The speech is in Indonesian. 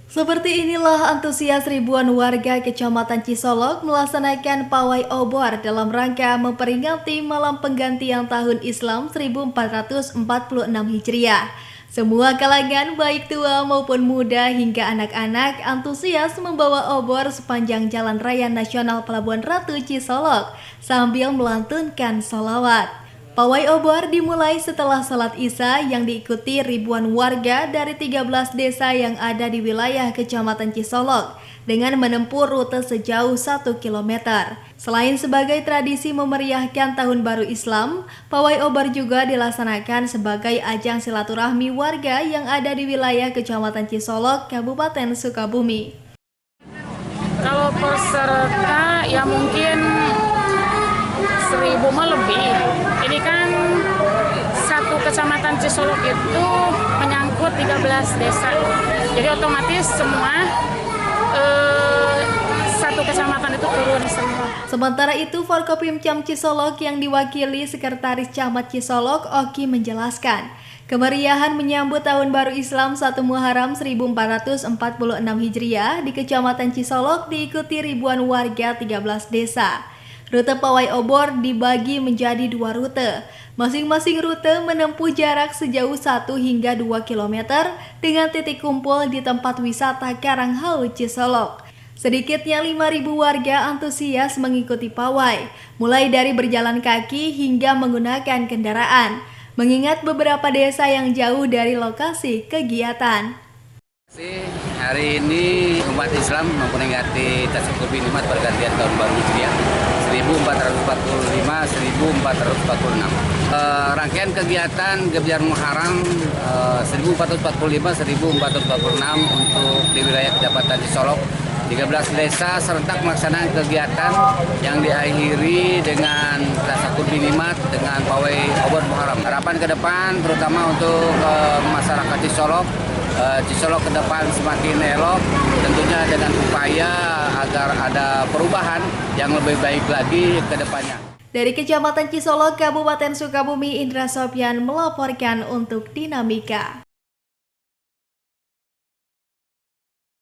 Seperti inilah antusias ribuan warga Kecamatan Cisolok melaksanakan pawai obor dalam rangka memperingati malam penggantian tahun Islam 1446 Hijriah. Semua kalangan baik tua maupun muda hingga anak-anak antusias membawa obor sepanjang Jalan Raya Nasional Pelabuhan Ratu Cisolok sambil melantunkan sholawat. Pawai obor dimulai setelah salat Isya yang diikuti ribuan warga dari 13 desa yang ada di wilayah Kecamatan Cisolok dengan menempuh rute sejauh 1 km. Selain sebagai tradisi memeriahkan Tahun Baru Islam, pawai obor juga dilaksanakan sebagai ajang silaturahmi warga yang ada di wilayah Kecamatan Cisolok, Kabupaten Sukabumi. Kalau peserta ya mungkin 1.000 lebih. Ini kan satu kecamatan Cisolok itu menyangkut 13 desa. Jadi otomatis semua satu kecamatan itu turun semua. Sementara itu, Forkopimcam Cisolok yang diwakili Sekretaris Camat Cisolok, Oki, menjelaskan, kemeriahan menyambut Tahun Baru Islam 1 Muharram 1446 Hijriah di Kecamatan Cisolok diikuti ribuan warga 13 desa. Rute pawai obor dibagi menjadi 2 rute. Masing-masing rute menempuh jarak sejauh 1 hingga 2 km dengan titik kumpul di tempat wisata Karanghau Cisolok. Sedikitnya 5.000 warga antusias mengikuti pawai, mulai dari berjalan kaki hingga menggunakan kendaraan, mengingat beberapa desa yang jauh dari lokasi kegiatan. Hari ini umat Islam memperingati Tasawuf Nikmat pergantian Tahun Baru Hijriah 1445-1446. Rangkaian kegiatan Gebiar Muharram 1445-1446 untuk di wilayah Kecamatan Cisolok. 13 desa serentak melaksanakan kegiatan yang diakhiri dengan Tasawuf Nikmat dengan pawai obor Muharram. Harapan ke depan terutama untuk masyarakat Cisolok ke depan semakin elok, tentunya dengan upaya agar ada perubahan yang lebih baik lagi ke depannya. Dari Kecamatan Cisolok, Kabupaten Sukabumi, Indra Sopyan melaporkan untuk Dinamika.